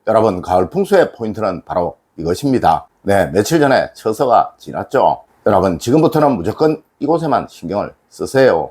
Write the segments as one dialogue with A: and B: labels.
A: 여러분, 가을 풍수의 포인트는 바로 이것입니다. 네, 며칠 전에 처서가 지났죠. 여러분, 지금부터는 무조건 이곳에만 신경을 쓰세요.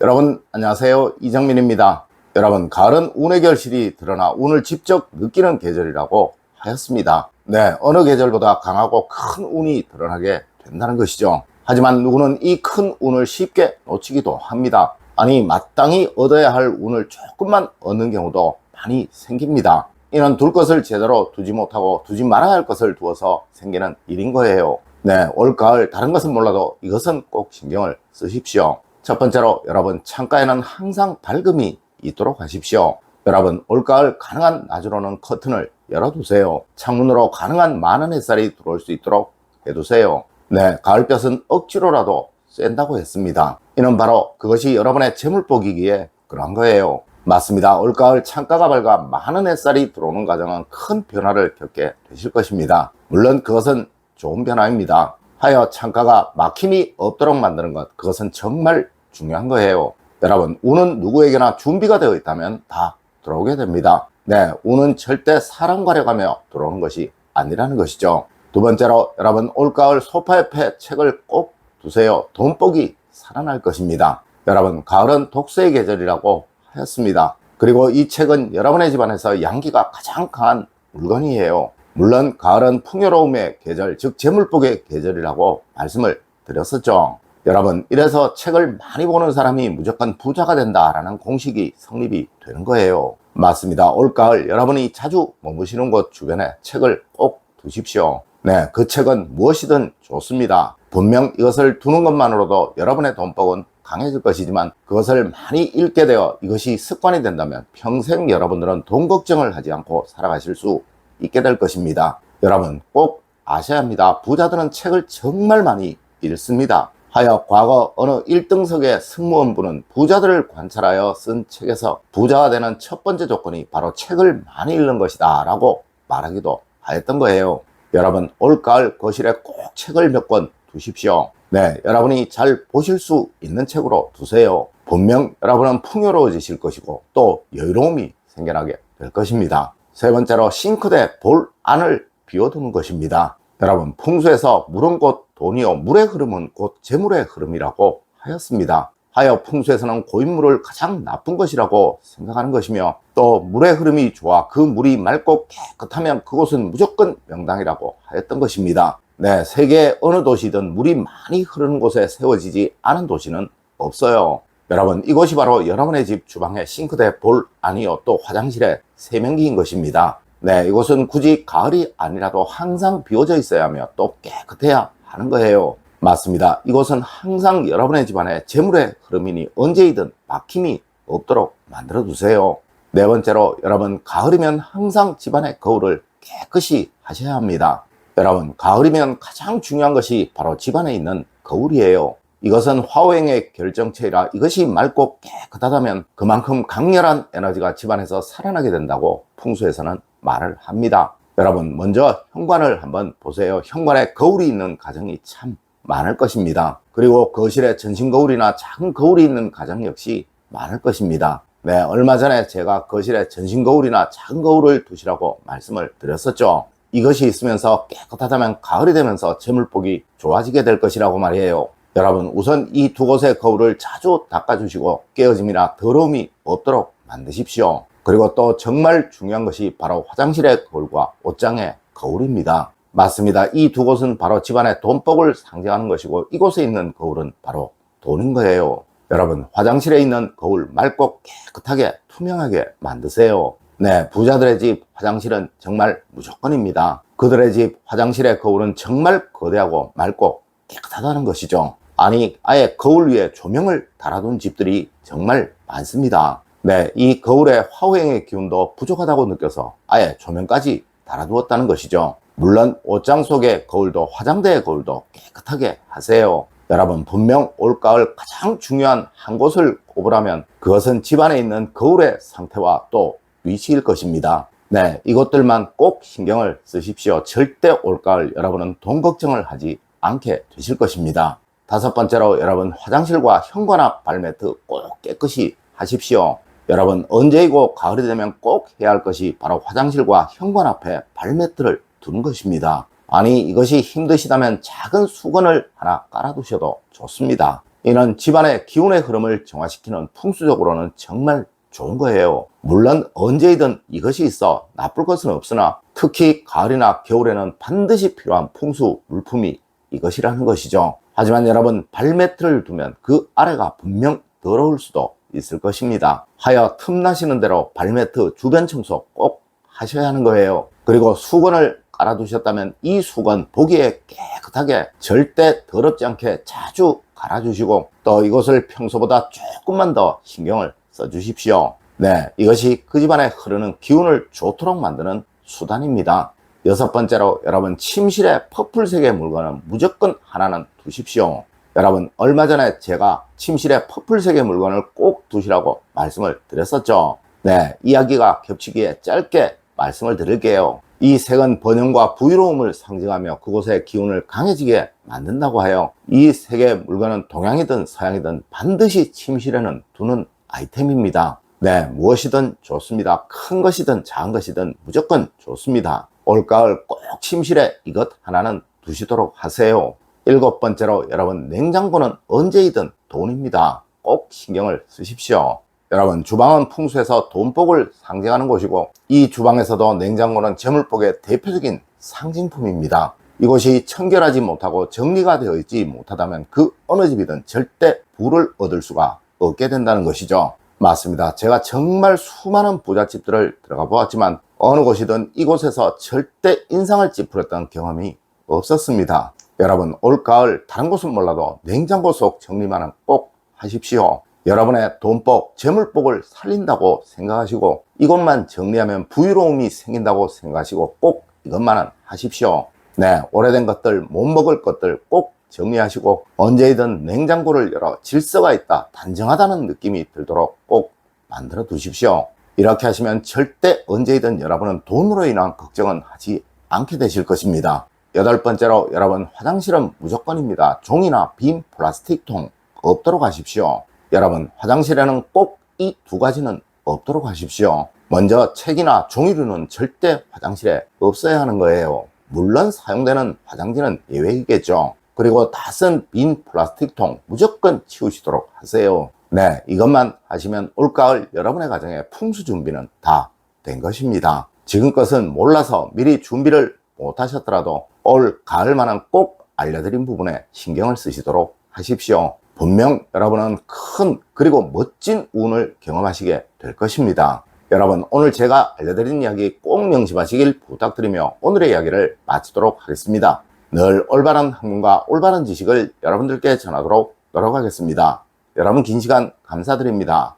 A: 여러분, 안녕하세요. 이정민입니다. 여러분, 가을은 운의 결실이 드러나 운을 직접 느끼는 계절이라고 하였습니다. 네, 어느 계절보다 강하고 큰 운이 드러나게 된다는 것이죠. 하지만 누구는 이 큰 운을 쉽게 놓치기도 합니다. 아니, 마땅히 얻어야 할 운을 조금만 얻는 경우도 많이 생깁니다. 이는 둘 것을 제대로 두지 못하고 두지 말아야 할 것을 두어서 생기는 일인 거예요. 네, 올가을 다른 것은 몰라도 이것은 꼭 신경을 쓰십시오. 첫 번째로 여러분, 창가에는 항상 밝음이 있도록 하십시오. 여러분, 올가을 가능한 낮으로는 커튼을 열어두세요. 창문으로 가능한 많은 햇살이 들어올 수 있도록 해두세요. 네, 가을볕은 억지로라도 쐰다고 했습니다. 이는 바로 그것이 여러분의 재물복이기에 그런 거예요. 맞습니다. 올가을 창가가 밝아 많은 햇살이 들어오는 과정은 큰 변화를 겪게 되실 것입니다. 물론 그것은 좋은 변화입니다. 하여 창가가 막힘이 없도록 만드는 것, 그것은 정말 중요한 거예요. 여러분, 운은 누구에게나 준비가 되어 있다면 다 들어오게 됩니다. 네, 운은 절대 사람 가려가며 들어오는 것이 아니라는 것이죠. 두 번째로 여러분, 올가을 소파 옆에 책을 꼭 두세요. 돈복이 살아날 것입니다. 여러분, 가을은 독서의 계절이라고 하였습니다. 그리고 이 책은 여러분의 집안에서 양기가 가장 강한 물건이에요. 물론 가을은 풍요로움의 계절, 즉 재물복의 계절이라고 말씀을 드렸었죠. 여러분, 이래서 책을 많이 보는 사람이 무조건 부자가 된다라는 공식이 성립이 되는 거예요. 맞습니다. 올가을 여러분이 자주 머무시는 곳 주변에 책을 꼭 두십시오. 네, 그 책은 무엇이든 좋습니다. 분명 이것을 두는 것만으로도 여러분의 돈복은 강해질 것이지만 그것을 많이 읽게 되어 이것이 습관이 된다면 평생 여러분들은 돈 걱정을 하지 않고 살아가실 수 있게 될 것입니다. 여러분, 꼭 아셔야 합니다. 부자들은 책을 정말 많이 읽습니다. 하여 과거 어느 1등석의 승무원분은 부자들을 관찰하여 쓴 책에서 부자가 되는 첫 번째 조건이 바로 책을 많이 읽는 것이다 라고 말하기도 하였던 거예요. 여러분, 올가을 거실에 꼭 책을 몇 권 두십시오. 네, 여러분이 잘 보실 수 있는 책으로 두세요. 분명 여러분은 풍요로워지실 것이고 또 여유로움이 생겨나게 될 것입니다. 세 번째로 싱크대 볼 안을 비워두는 것입니다. 여러분, 풍수에서 물은 곧 돈이요, 물의 흐름은 곧 재물의 흐름이라고 하였습니다. 하여 풍수에서는 고인물을 가장 나쁜 것이라고 생각하는 것이며 또 물의 흐름이 좋아 그 물이 맑고 깨끗하면 그곳은 무조건 명당이라고 하였던 것입니다. 네, 세계 어느 도시든 물이 많이 흐르는 곳에 세워지지 않은 도시는 없어요. 여러분, 이곳이 바로 여러분의 집 주방의 싱크대 볼 안이요, 또 화장실의 세면기인 것입니다. 네, 이곳은 굳이 가을이 아니라도 항상 비워져 있어야 하며 또 깨끗해야 하는 거예요. 맞습니다. 이곳은 항상 여러분의 집안에 재물의 흐름이니 언제이든 막힘이 없도록 만들어 두세요. 네 번째로 여러분, 가을이면 항상 집안의 거울을 깨끗이 하셔야 합니다. 여러분, 가을이면 가장 중요한 것이 바로 집안에 있는 거울이에요. 이것은 화오행의 결정체이라 이것이 맑고 깨끗하다면 그만큼 강렬한 에너지가 집안에서 살아나게 된다고 풍수에서는 말을 합니다. 여러분, 먼저 현관을 한번 보세요. 현관에 거울이 있는 가정이 참 많을 것입니다. 그리고 거실에 전신 거울이나 작은 거울이 있는 가정 역시 많을 것입니다. 네, 얼마 전에 제가 거실에 전신 거울이나 작은 거울을 두시라고 말씀을 드렸었죠. 이것이 있으면서 깨끗하다면 가을이 되면서 재물복이 좋아지게 될 것이라고 말이에요. 여러분, 우선 이 두 곳의 거울을 자주 닦아주시고 깨어짐이나 더러움이 없도록 만드십시오. 그리고 또 정말 중요한 것이 바로 화장실의 거울과 옷장의 거울입니다. 맞습니다. 이 두 곳은 바로 집안의 돈복을 상징하는 것이고 이곳에 있는 거울은 바로 돈인 거예요. 여러분, 화장실에 있는 거울 맑고 깨끗하게 투명하게 만드세요. 네, 부자들의 집 화장실은 정말 무조건입니다. 그들의 집 화장실의 거울은 정말 거대하고 맑고 깨끗하다는 것이죠. 아니, 아예 거울 위에 조명을 달아둔 집들이 정말 많습니다. 네, 이 거울의 화오행의 기운도 부족하다고 느껴서 아예 조명까지 달아두었다는 것이죠. 물론 옷장 속의 거울도 화장대의 거울도 깨끗하게 하세요. 여러분, 분명 올가을 가장 중요한 한 곳을 꼽으라면 그것은 집안에 있는 거울의 상태와 또 위치일 것입니다. 네, 이것들만 꼭 신경을 쓰십시오. 절대 올가을 여러분은 돈 걱정을 하지 않게 되실 것입니다. 다섯 번째로 여러분, 화장실과 현관 앞 발매트 꼭 깨끗이 하십시오. 여러분, 언제이고 가을이 되면 꼭 해야 할 것이 바로 화장실과 현관 앞에 발매트를 두는 것입니다. 아니, 이것이 힘드시다면 작은 수건을 하나 깔아두셔도 좋습니다. 이는 집안의 기운의 흐름을 정화시키는 풍수적으로는 정말 좋은 거예요. 물론 언제이든 이것이 있어 나쁠 것은 없으나 특히 가을이나 겨울에는 반드시 필요한 풍수 물품이 이것이라는 것이죠. 하지만 여러분, 발매트를 두면 그 아래가 분명 더러울 수도 있을 것입니다. 하여 틈나시는 대로 발매트 주변 청소 꼭 하셔야 하는 거예요. 그리고 수건을 깔아두셨다면 이 수건 보기에 깨끗하게 절대 더럽지 않게 자주 갈아주시고 또 이것을 평소보다 조금만 더 신경을 써주십시오. 네, 이것이 그 집안에 흐르는 기운을 좋도록 만드는 수단입니다. 여섯 번째로 여러분, 침실에 퍼플색의 물건은 무조건 하나는 두십시오. 여러분, 얼마 전에 제가 침실에 퍼플색의 물건을 꼭 두시라고 말씀을 드렸었죠. 네, 이야기가 겹치기에 짧게 말씀을 드릴게요. 이 색은 번영과 부유로움을 상징하며 그곳의 기운을 강해지게 만든다고 하여 이 색의 물건은 동양이든 서양이든 반드시 침실에는 두는 아이템입니다. 네, 무엇이든 좋습니다. 큰 것이든 작은 것이든 무조건 좋습니다. 올가을 꼭 침실에 이것 하나는 두시도록 하세요. 일곱 번째로 여러분, 냉장고는 언제이든 돈입니다. 꼭 신경을 쓰십시오. 여러분, 주방은 풍수에서 돈복을 상징하는 곳이고 이 주방에서도 냉장고는 재물복의 대표적인 상징품입니다. 이곳이 청결하지 못하고 정리가 되어 있지 못하다면 그 어느 집이든 절대 부를 얻을 수가 없게 된다는 것이죠. 맞습니다. 제가 정말 수많은 부잣집들을 들어가 보았지만 어느 곳이든 이곳에서 절대 인상을 찌푸렸던 경험이 없었습니다. 여러분, 올가을 다른 곳은 몰라도 냉장고 속 정리만은 꼭 하십시오. 여러분의 돈복, 재물복을 살린다고 생각하시고 이것만 정리하면 부유로움이 생긴다고 생각하시고 꼭 이것만은 하십시오. 네, 오래된 것들, 못 먹을 것들 꼭 정리하시고 언제이든 냉장고를 열어 질서가 있다, 단정하다는 느낌이 들도록 꼭 만들어 두십시오. 이렇게 하시면 절대 언제이든 여러분은 돈으로 인한 걱정은 하지 않게 되실 것입니다. 여덟 번째로 여러분, 화장실은 무조건입니다. 종이나 빈 플라스틱 통 없도록 하십시오. 여러분, 화장실에는 꼭 이 두 가지는 없도록 하십시오. 먼저, 책이나 종이류는 절대 화장실에 없어야 하는 거예요. 물론 사용되는 화장지는 예외이겠죠. 그리고 다 쓴 빈 플라스틱 통 무조건 치우시도록 하세요. 네, 이것만 하시면 올가을 여러분의 가정의 풍수 준비는 다 된 것입니다. 지금껏은 몰라서 미리 준비를 못 하셨더라도 올 가을만은 꼭 알려드린 부분에 신경을 쓰시도록 하십시오. 분명 여러분은 큰 그리고 멋진 운을 경험하시게 될 것입니다. 여러분, 오늘 제가 알려드린 이야기 꼭 명심하시길 부탁드리며 오늘의 이야기를 마치도록 하겠습니다. 늘 올바른 학문과 올바른 지식을 여러분들께 전하도록 노력하겠습니다. 여러분, 긴 시간 감사드립니다.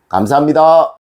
A: 감사합니다.